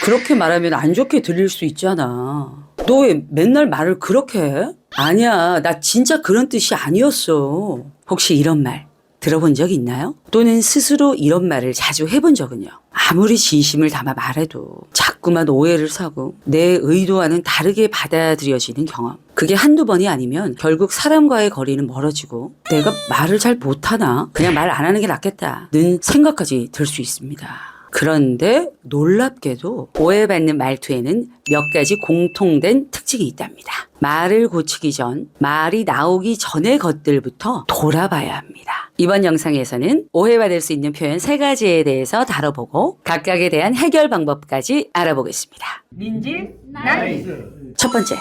그렇게 말하면 안 좋게 들릴 수 있잖아. 너 왜 맨날 말을 그렇게 해? 아니야, 나 진짜 그런 뜻이 아니었어. 혹시 이런 말 들어본 적 있나요? 또는 스스로 이런 말을 자주 해본 적은요? 아무리 진심을 담아 말해도 자꾸만 오해를 사고 내 의도와는 다르게 받아들여지는 경험. 그게 한두 번이 아니면 결국 사람과의 거리는 멀어지고 내가 말을 잘 못하나? 그냥 말 안 하는 게 낫겠다는 생각까지 들 수 있습니다. 그런데 놀랍게도 오해받는 말투에는 몇 가지 공통된 특징이 있답니다. 말을 고치기 전, 말이 나오기 전의 것들부터 돌아봐야 합니다. 이번 영상에서는 오해받을 수 있는 표현 3가지에 대해서 다뤄보고 각각에 대한 해결 방법까지 알아보겠습니다. 민지 나이스. 첫 번째,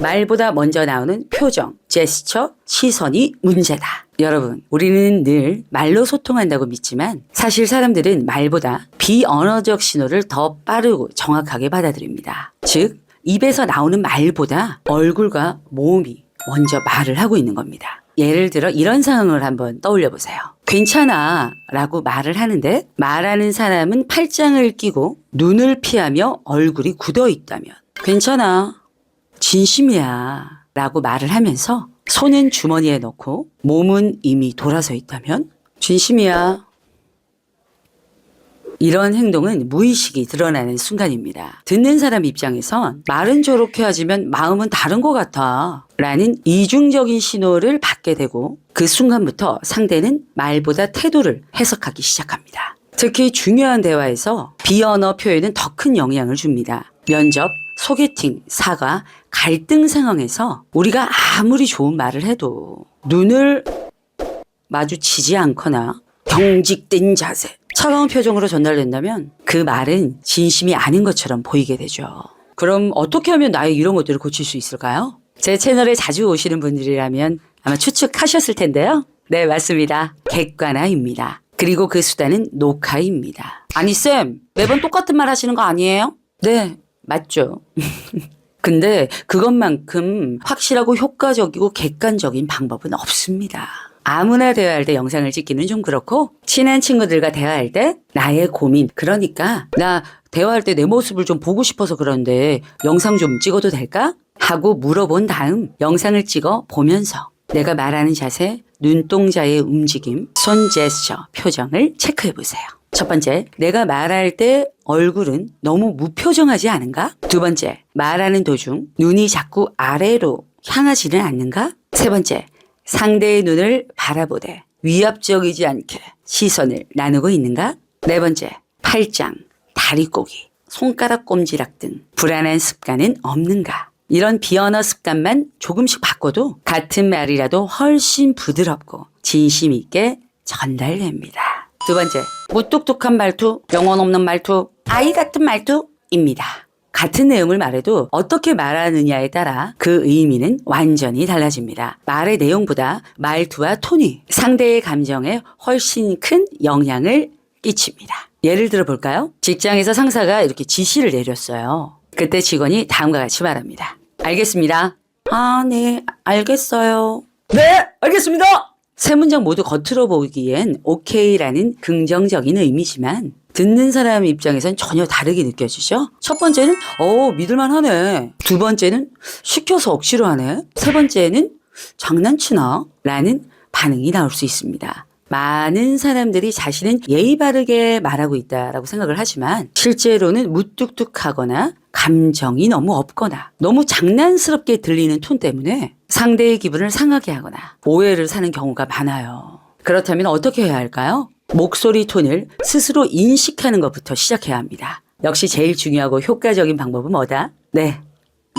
말보다 먼저 나오는 표정, 제스처, 시선이 문제다. 여러분, 우리는 늘 말로 소통한다고 믿지만 사실 사람들은 말보다 비언어적 신호를 더 빠르고 정확하게 받아들입니다. 즉, 입에서 나오는 말보다 얼굴과 몸이 먼저 말을 하고 있는 겁니다. 예를 들어 이런 상황을 한번 떠올려 보세요. 괜찮아 라고 말을 하는데 말하는 사람은 팔짱을 끼고 눈을 피하며 얼굴이 굳어 있다면 괜찮아, 진심이야 라고 말을 하면서 손은 주머니에 넣고 몸은 이미 돌아서 있다면 진심이야. 이런 행동은 무의식이 드러나는 순간입니다. 듣는 사람 입장에선 말은 저렇게 하지만 마음은 다른 것 같아 라는 이중적인 신호를 받게 되고 그 순간부터 상대는 말보다 태도를 해석하기 시작합니다. 특히 중요한 대화에서 비언어 표현은 더 큰 영향을 줍니다. 면접, 소개팅, 사과, 갈등 상황에서 우리가 아무리 좋은 말을 해도 눈을 마주치지 않거나 경직된 자세, 차가운 표정으로 전달된다면 그 말은 진심이 아닌 것처럼 보이게 되죠. 그럼 어떻게 하면 나의 이런 것들을 고칠 수 있을까요? 제 채널에 자주 오시는 분들이라면 아마 추측하셨을 텐데요. 네, 맞습니다. 객관화입니다. 그리고 그 수단은 녹화입니다. 아니 쌤, 매번 똑같은 말 하시는 거 아니에요? 네, 맞죠. 근데 그것만큼 확실하고 효과적이고 객관적인 방법은 없습니다. 아무나 대화할 때 영상을 찍기는 좀 그렇고 친한 친구들과 대화할 때 나의 고민, 그러니까 나 대화할 때 내 모습을 좀 보고 싶어서 그런데 영상 좀 찍어도 될까? 하고 물어본 다음 영상을 찍어 보면서 내가 말하는 자세, 눈동자의 움직임, 손 제스처, 표정을 체크해 보세요. 첫 번째, 내가 말할 때 얼굴은 너무 무표정하지 않은가? 두 번째, 말하는 도중 눈이 자꾸 아래로 향하지는 않는가? 세 번째, 상대의 눈을 바라보되 위압적이지 않게 시선을 나누고 있는가? 네 번째, 팔짱, 다리 꼬기, 손가락 꼼지락 등 불안한 습관은 없는가? 이런 비언어 습관만 조금씩 바꿔도 같은 말이라도 훨씬 부드럽고 진심 있게 전달됩니다. 두 번째, 무뚝뚝한 말투, 영혼 없는 말투, 아이 같은 말투입니다. 같은 내용을 말해도 어떻게 말하느냐에 따라 그 의미는 완전히 달라집니다. 말의 내용보다 말투와 톤이 상대의 감정에 훨씬 큰 영향을 끼칩니다. 예를 들어 볼까요? 직장에서 상사가 이렇게 지시를 내렸어요. 그때 직원이 다음과 같이 말합니다. 알겠습니다. 아, 네, 알겠어요. 네, 알겠습니다. 세 문장 모두 겉으로 보기엔 오케이라는 긍정적인 의미지만 듣는 사람 입장에선 전혀 다르게 느껴지죠? 첫 번째는 믿을만 하네. 두 번째는 시켜서 억지로 하네. 세 번째는 장난치나? 라는 반응이 나올 수 있습니다. 많은 사람들이 자신은 예의 바르게 말하고 있다라고 생각을 하지만 실제로는 무뚝뚝하거나 감정이 너무 없거나 너무 장난스럽게 들리는 톤 때문에 상대의 기분을 상하게 하거나 오해를 사는 경우가 많아요. 그렇다면 어떻게 해야 할까요? 목소리 톤을 스스로 인식하는 것부터 시작해야 합니다. 역시 제일 중요하고 효과적인 방법은 뭐다? 네,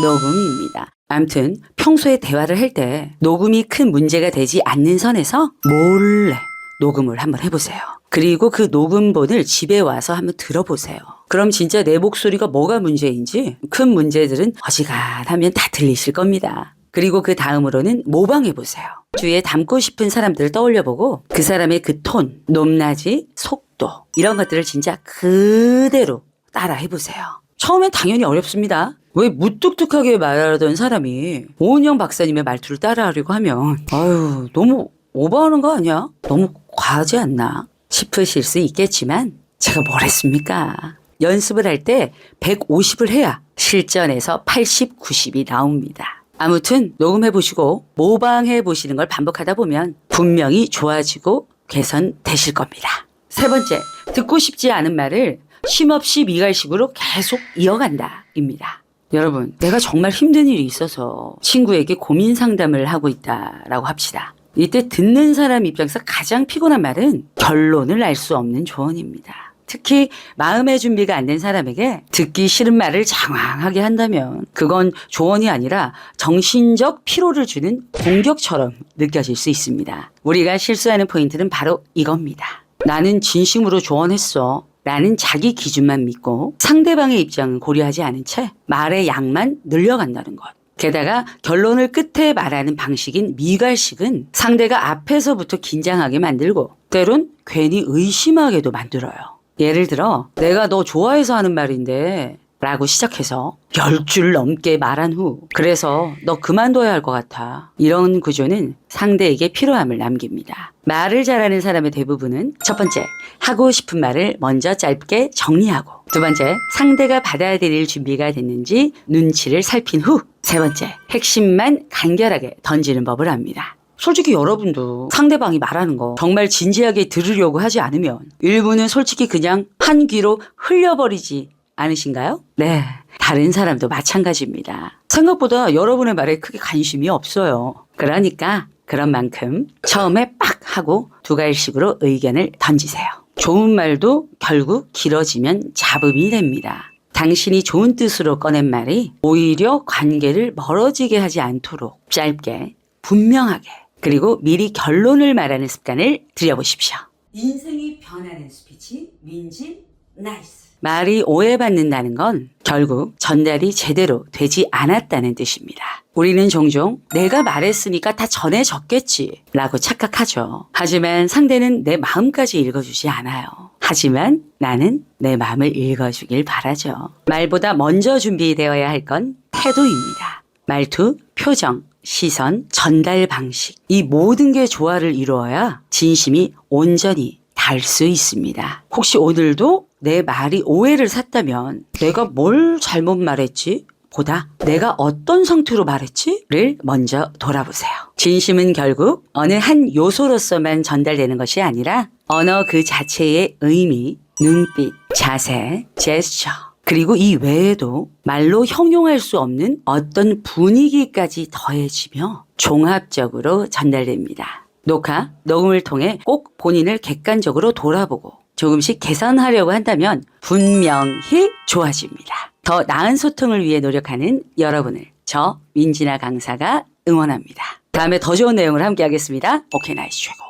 녹음입니다. 아무튼 평소에 대화를 할 때 녹음이 큰 문제가 되지 않는 선에서 몰래 녹음을 한번 해보세요. 그리고 그 녹음본을 집에 와서 한번 들어보세요. 그럼 진짜 내 목소리가 뭐가 문제인지 큰 문제들은 어지간하면 다 들리실 겁니다. 그리고 그 다음으로는 모방해보세요. 주위에 닮고 싶은 사람들을 떠올려보고 그 사람의 그 톤, 높낮이, 속도 이런 것들을 진짜 그대로 따라 해보세요. 처음엔 당연히 어렵습니다. 왜 무뚝뚝하게 말하던 사람이 오은영 박사님의 말투를 따라하려고 하면 아유 너무 오버하는 거 아니야? 너무 과하지 않나 싶으실 수 있겠지만 제가 뭘 했습니까? 연습을 할 때 150을 해야 실전에서 80, 90이 나옵니다. 아무튼 녹음해보시고 모방해보시는 걸 반복하다 보면 분명히 좋아지고 개선되실 겁니다. 세 번째, 듣고 싶지 않은 말을 쉼없이 미갈식으로 계속 이어간다 입니다. 여러분, 내가 정말 힘든 일이 있어서 친구에게 고민 상담을 하고 있다라고 합시다. 이때 듣는 사람 입장에서 가장 피곤한 말은 결론을 알 수 없는 조언입니다. 특히 마음의 준비가 안 된 사람에게 듣기 싫은 말을 장황하게 한다면 그건 조언이 아니라 정신적 피로를 주는 공격처럼 느껴질 수 있습니다. 우리가 실수하는 포인트는 바로 이겁니다. 나는 진심으로 조언했어 라는 자기 기준만 믿고 상대방의 입장은 고려하지 않은 채 말의 양만 늘려간다는 것. 게다가 결론을 끝에 말하는 방식인 미갈식은 상대가 앞에서부터 긴장하게 만들고 때론 괜히 의심하게도 만들어요. 예를 들어 내가 너 좋아해서 하는 말인데 라고 시작해서 10줄 넘게 말한 후 그래서 너 그만둬야 할 것 같아. 이런 구조는 상대에게 피로함을 남깁니다. 말을 잘하는 사람의 대부분은 첫 번째, 하고 싶은 말을 먼저 짧게 정리하고 두 번째, 상대가 받아들일 준비가 됐는지 눈치를 살핀 후 세 번째, 핵심만 간결하게 던지는 법을 압니다. 솔직히 여러분도 상대방이 말하는 거 정말 진지하게 들으려고 하지 않으면 일부는 솔직히 그냥 한 귀로 흘려버리지 않으신가요? 네, 다른 사람도 마찬가지입니다. 생각보다 여러분의 말에 크게 관심이 없어요. 그러니까 그런 만큼 처음에 빡 하고 두 갈식으로 의견을 던지세요. 좋은 말도 결국 길어지면 잡음이 됩니다. 당신이 좋은 뜻으로 꺼낸 말이 오히려 관계를 멀어지게 하지 않도록 짧게, 분명하게, 그리고 미리 결론을 말하는 습관을 들여보십시오. 인생이 변하는 스피치, 민진, 나이스. 말이 오해받는다는 건 결국 전달이 제대로 되지 않았다는 뜻입니다. 우리는 종종 내가 말했으니까 다 전해졌겠지 라고 착각하죠. 하지만 상대는 내 마음까지 읽어주지 않아요. 하지만 나는 내 마음을 읽어주길 바라죠. 말보다 먼저 준비되어야 할 건 태도입니다. 말투, 표정, 시선, 전달 방식. 이 모든 게 조화를 이루어야 진심이 온전히 닿을 수 있습니다. 혹시 오늘도 내 말이 오해를 샀다면 내가 뭘 잘못 말했지? 보다 내가 어떤 상태로 말했지?를 먼저 돌아보세요. 진심은 결국 어느 한 요소로서만 전달되는 것이 아니라 언어 그 자체의 의미, 눈빛, 자세, 제스처, 그리고 이 외에도 말로 형용할 수 없는 어떤 분위기까지 더해지며 종합적으로 전달됩니다. 녹화, 녹음을 통해 꼭 본인을 객관적으로 돌아보고 조금씩 개선하려고 한다면 분명히 좋아집니다. 더 나은 소통을 위해 노력하는 여러분을 저 민진아 강사가 응원합니다. 다음에 더 좋은 내용을 함께 하겠습니다. 오케이 나이스 최고.